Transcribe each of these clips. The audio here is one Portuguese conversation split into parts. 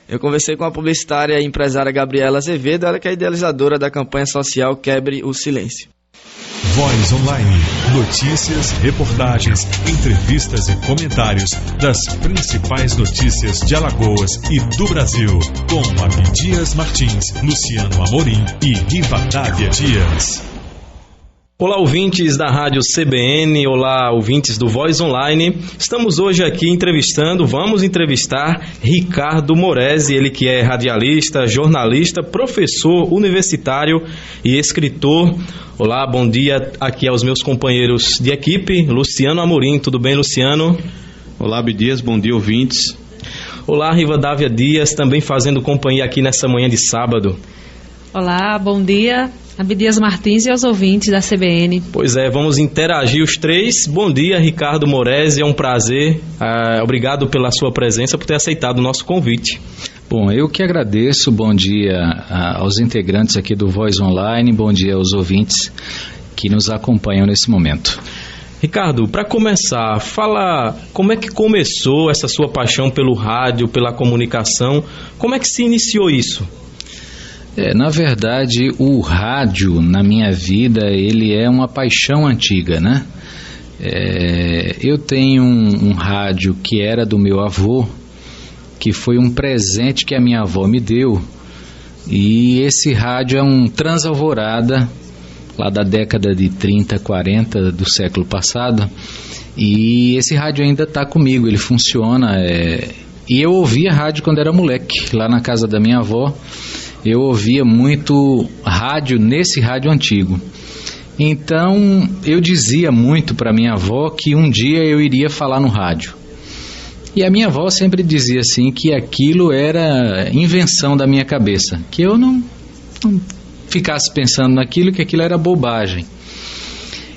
Eu conversei com a publicitária e empresária Gabriela Azevedo, ela que é idealizadora da campanha social Quebre o Silêncio. Voz Online. Notícias, reportagens, entrevistas e comentários das principais notícias de Alagoas e do Brasil. Com Abdias Martins, Luciano Amorim e Rivadavia Dias. Olá, ouvintes da Rádio CBN, olá, ouvintes do Voz Online. Estamos hoje aqui vamos entrevistar Ricardo Moresi, ele que é radialista, jornalista, professor universitário e escritor. Olá, bom dia aqui aos meus companheiros de equipe, Luciano Amorim. Tudo bem, Luciano? Olá, Abdias, bom dia, ouvintes. Olá, Rivadavia Dias, também fazendo companhia aqui nessa manhã de sábado. Olá, bom dia, Abdias Martins e aos ouvintes da CBN. Pois é, vamos interagir os três. Bom dia, Ricardo Moresi, é um prazer. Obrigado pela sua presença, por ter aceitado o nosso convite. Bom, eu que agradeço. Bom dia aos integrantes aqui do Voz Online, bom dia aos ouvintes que nos acompanham nesse momento. Ricardo, para começar, fala como é que começou essa sua paixão pelo rádio, pela comunicação, como é que se iniciou isso? Na verdade, o rádio na minha vida, ele é uma paixão antiga, né? Eu tenho um rádio que era do meu avô, que foi um presente que a minha avó me deu, e esse rádio é um Transalvorada, lá da década de 30, 40 do século passado, e esse rádio ainda está comigo, ele funciona, e eu ouvia rádio quando era moleque, lá na casa da minha avó. Eu ouvia muito rádio nesse rádio antigo. Então, eu dizia muito para minha avó que um dia eu iria falar no rádio. E a minha avó sempre dizia assim que aquilo era invenção da minha cabeça, que eu não ficasse pensando naquilo, que aquilo era bobagem.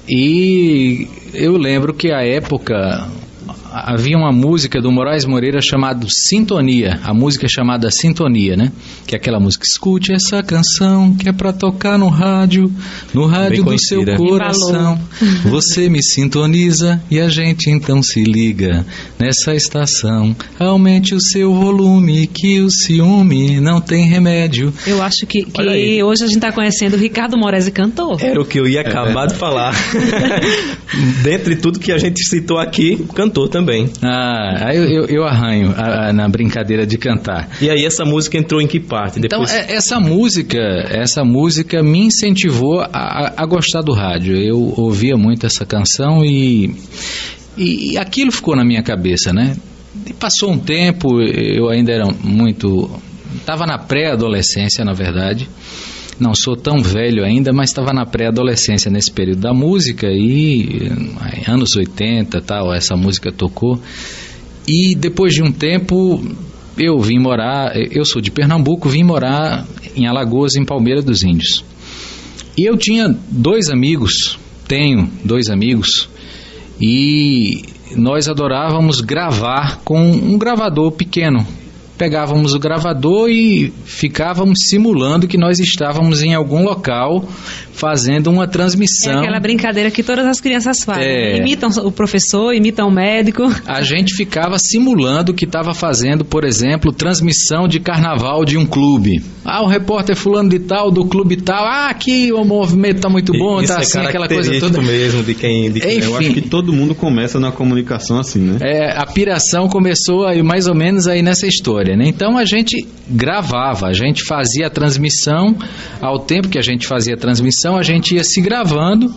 E eu lembro que à época havia uma música do Moraes Moreira chamada Sintonia, a música chamada Sintonia, né? Que é aquela música, escute essa canção que é pra tocar no rádio do seu coração. Você me sintoniza e a gente então se liga nessa estação. Aumente o seu volume que o ciúme não tem remédio. Eu acho que hoje a gente está conhecendo o Ricardo Moresi, cantor. Era o que eu ia acabar de falar. Dentre tudo que a gente citou aqui, cantor também. Eu arranho na brincadeira de cantar. E aí essa música entrou em que parte? Depois... Então essa música me incentivou a gostar do rádio. Eu ouvia muito essa canção e aquilo ficou na minha cabeça, né? E passou um tempo, eu ainda era estava na pré-adolescência, na verdade. Não sou tão velho ainda, mas estava na pré-adolescência nesse período da música e anos 80 tal, essa música tocou. E depois de um tempo eu sou de Pernambuco, vim morar em Alagoas, em Palmeira dos Índios. E eu tinha tenho dois amigos, e nós adorávamos gravar com um gravador pequeno. Pegávamos o gravador e ficávamos simulando que nós estávamos em algum local fazendo uma transmissão. É aquela brincadeira que todas as crianças fazem. Imitam o professor, imitam o médico. A gente ficava simulando que estava fazendo, por exemplo, transmissão de carnaval de um clube. O repórter fulano de tal, do clube tal. Aqui o movimento está muito bom, está assim, aquela coisa toda. Mesmo de quem. Enfim, eu acho que todo mundo começa na comunicação assim, né? A piração começou aí mais ou menos aí nessa história, né? Então a gente gravava, a gente fazia a transmissão, ao tempo que a gente fazia a transmissão, a gente ia se gravando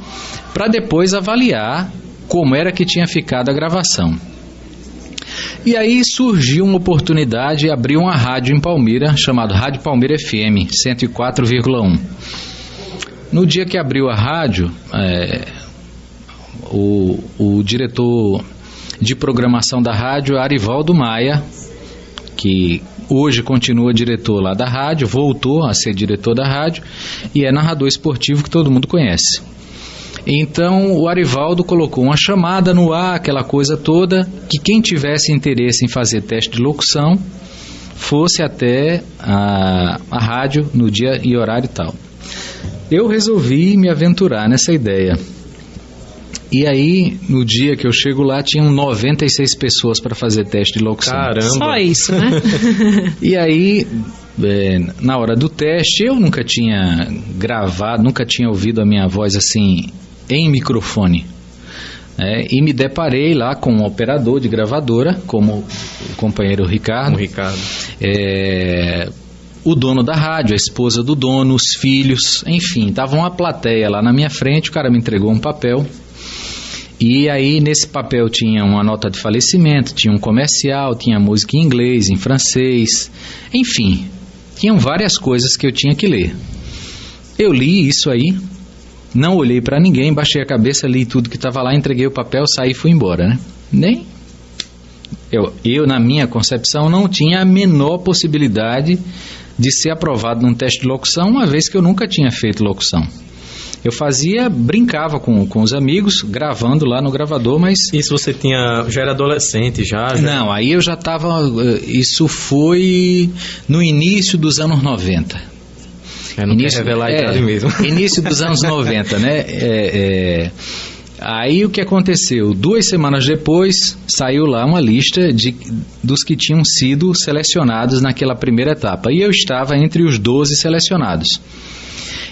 para depois avaliar como era que tinha ficado a gravação. E aí surgiu uma oportunidade de abrir uma rádio em Palmeira, chamada Rádio Palmeira FM 104,1. No dia que abriu a rádio, o diretor de programação da rádio, Arivaldo Maia, que hoje continua diretor lá da rádio, voltou a ser diretor da rádio e é narrador esportivo que todo mundo conhece. Então o Arivaldo colocou uma chamada no ar, aquela coisa toda, que quem tivesse interesse em fazer teste de locução fosse até a rádio no dia e horário e tal. Eu resolvi me aventurar nessa ideia. E aí, no dia que eu chego lá, tinham 96 pessoas para fazer teste de locução. Caramba! Só isso, né? E aí, na hora do teste, eu nunca tinha gravado, nunca tinha ouvido a minha voz assim, em microfone. E me deparei lá com um operador de gravadora, como o companheiro Ricardo. O dono da rádio, a esposa do dono, os filhos, enfim, tava uma plateia lá na minha frente. O cara me entregou um papel. E aí nesse papel tinha uma nota de falecimento, tinha um comercial, tinha música em inglês, em francês, enfim, tinham várias coisas que eu tinha que ler. Eu li isso aí, não olhei para ninguém, baixei a cabeça, li tudo que estava lá, entreguei o papel, saí e fui embora, né? Eu, na minha concepção, não tinha a menor possibilidade de ser aprovado num teste de locução, uma vez que eu nunca tinha feito locução. Eu brincava com os amigos, gravando lá no gravador, mas... Isso você já era adolescente, já? Não, aí eu já estava... Isso foi no início dos anos 90. Não quer revelar a idade mesmo. Início dos anos 90, né? Aí o que aconteceu? 2 semanas depois, saiu lá uma lista dos que tinham sido selecionados naquela primeira etapa. E eu estava entre os 12 selecionados.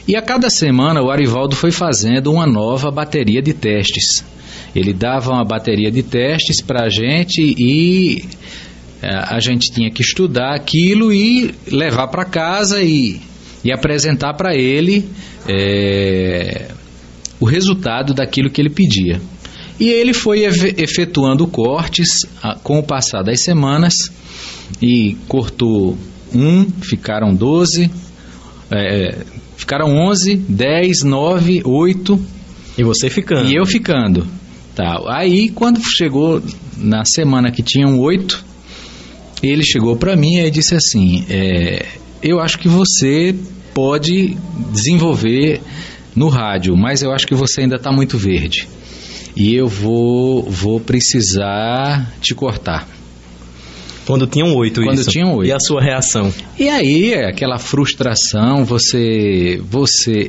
E a cada semana o Arivaldo foi fazendo uma nova bateria de testes. Ele dava uma bateria de testes para a gente e a gente tinha que estudar aquilo e levar para casa e apresentar para ele o resultado daquilo que ele pedia. E ele foi efetuando cortes com o passar das semanas e cortou ficaram 12, ficaram 11, 10, 9, 8. E você ficando. E eu ficando. Tá. Aí, quando chegou na semana que tinham 8, ele chegou para mim e disse assim, eu acho que você pode desenvolver no rádio, mas eu acho que você ainda está muito verde. E eu vou precisar te cortar. Quando tinham 8, Quando isso. tinham 8. E a sua reação? E aí, aquela frustração,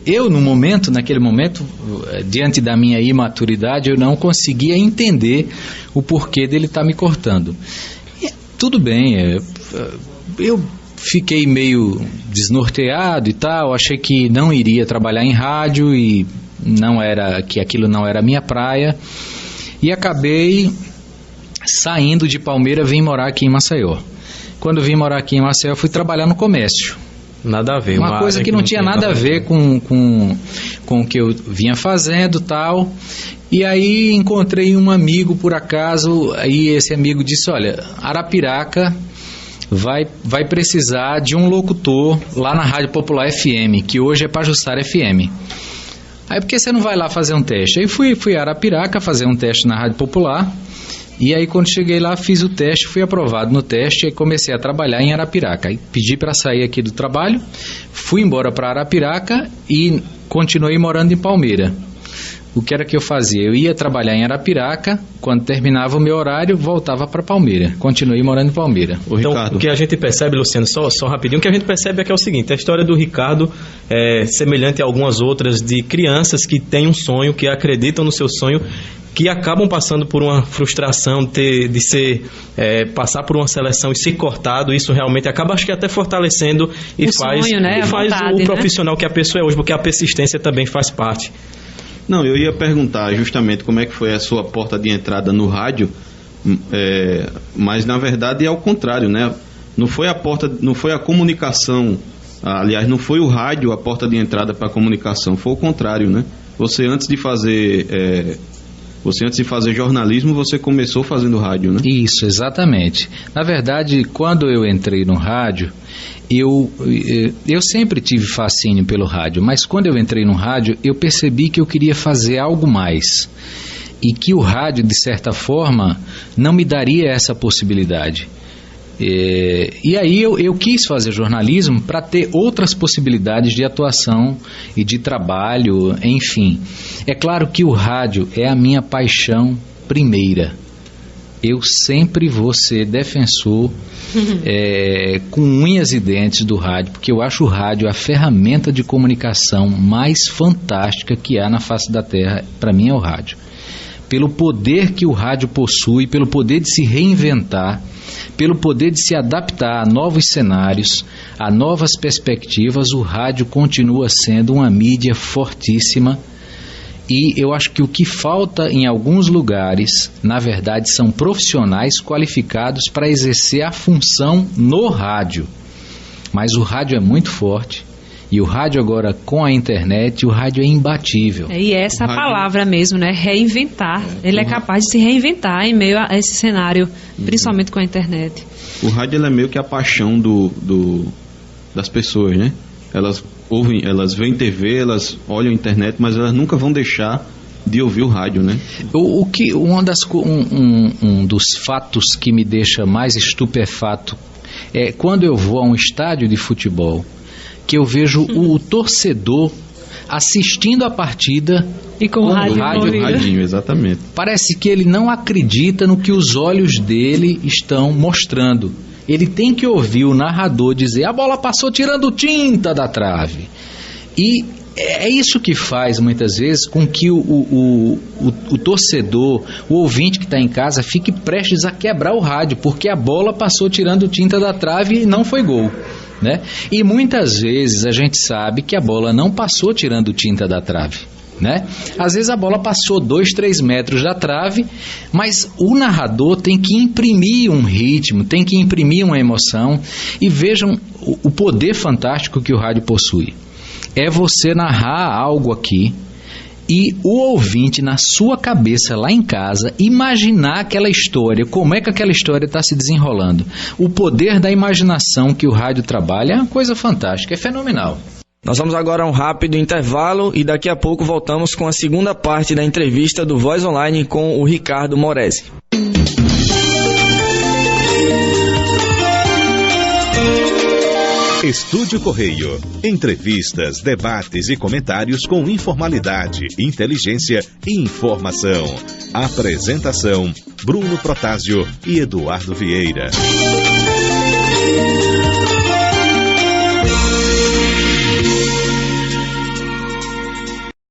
eu naquele momento, diante da minha imaturidade, eu não conseguia entender o porquê dele estar me cortando. E, tudo bem, eu fiquei meio desnorteado e tal, achei que não iria trabalhar em rádio e que aquilo não era a minha praia, e acabei saindo de Palmeira, vim morar aqui em Maceió. Quando vim morar aqui em Maceió, fui trabalhar no comércio. Nada a ver. Uma coisa que não tinha nada a ver com o que eu vinha fazendo, tal. E aí encontrei um amigo, por acaso, aí esse amigo disse, olha, Arapiraca vai precisar de um locutor lá na Rádio Popular FM, que hoje é Pajuçara FM. Aí, por que você não vai lá fazer um teste? Aí fui a Arapiraca fazer um teste na Rádio Popular. E aí, quando cheguei lá, fiz o teste, fui aprovado no teste e comecei a trabalhar em Arapiraca. Aí pedi para sair aqui do trabalho, fui embora para Arapiraca e continuei morando em Palmeira. O que era que eu fazia? Eu ia trabalhar em Arapiraca, quando terminava o meu horário, voltava para Palmeira. Continuei morando em Palmeira. Então, o que a gente percebe, Luciano, só rapidinho, o que a gente percebe é o seguinte, a história do Ricardo é semelhante a algumas outras de crianças que têm um sonho, que acreditam no seu sonho, que acabam passando por uma frustração de passar por uma seleção e ser cortado. Isso realmente acaba, acho que até fortalecendo e faz o profissional que a pessoa é hoje, porque a persistência também faz parte. Não, eu ia perguntar justamente como é que foi a sua porta de entrada no rádio, mas na verdade é ao contrário, né? Não foi a comunicação, aliás, não foi o rádio a porta de entrada para a comunicação, foi o contrário, né? Você antes de fazer jornalismo, você começou fazendo rádio, né? Isso, exatamente. Na verdade, quando eu entrei no rádio, eu sempre tive fascínio pelo rádio, mas quando eu entrei no rádio, eu percebi que eu queria fazer algo mais. E que o rádio, de certa forma, não me daria essa possibilidade. E aí eu quis fazer jornalismo para ter outras possibilidades de atuação e de trabalho, enfim. É claro que o rádio é a minha paixão primeira. Eu sempre vou ser defensor com unhas e dentes do rádio, porque eu acho o rádio a ferramenta de comunicação mais fantástica que há na face da terra. Para mim é o rádio. pelo poder que o rádio possui, pelo poder de se reinventar, pelo poder de se adaptar a novos cenários, a novas perspectivas. O rádio continua sendo uma mídia fortíssima. E eu acho que o que falta em alguns lugares, na verdade, são profissionais qualificados para exercer a função no rádio. Mas o rádio é muito forte. E o rádio agora, com a internet, o rádio é imbatível. E essa rádio... palavra mesmo, né? Reinventar. Ele é capaz de se reinventar em meio a esse cenário, principalmente com a internet. O rádio ele é meio que a paixão das pessoas, né? Elas ouvem, elas veem TV, elas olham a internet, mas elas nunca vão deixar de ouvir o rádio, né? Um dos fatos que me deixa mais estupefato é quando eu vou a um estádio de futebol, que eu vejo o torcedor assistindo a partida e com o radinho, exatamente. Parece que ele não acredita no que os olhos dele estão mostrando. Ele tem que ouvir o narrador dizer: a bola passou tirando tinta da trave. E é isso que faz muitas vezes com que o torcedor, o ouvinte que está em casa, fique prestes a quebrar o rádio, porque a bola passou tirando tinta da trave e não foi gol, né? E muitas vezes a gente sabe que a bola não passou tirando tinta da trave, né? Às vezes a bola passou 2, 3 metros da trave, mas o narrador tem que imprimir um ritmo, tem que imprimir uma emoção. E vejam o poder fantástico que o rádio possui. É você narrar algo aqui e o ouvinte, na sua cabeça lá em casa, imaginar aquela história, como é que aquela história está se desenrolando. O poder da imaginação que o rádio trabalha é uma coisa fantástica, é fenomenal. Nós vamos agora a um rápido intervalo e daqui a pouco voltamos com a segunda parte da entrevista do Voz Online com o Ricardo Moresi. Estúdio Correio. Entrevistas, debates e comentários com informalidade, inteligência e informação. Apresentação: Bruno Protásio e Eduardo Vieira.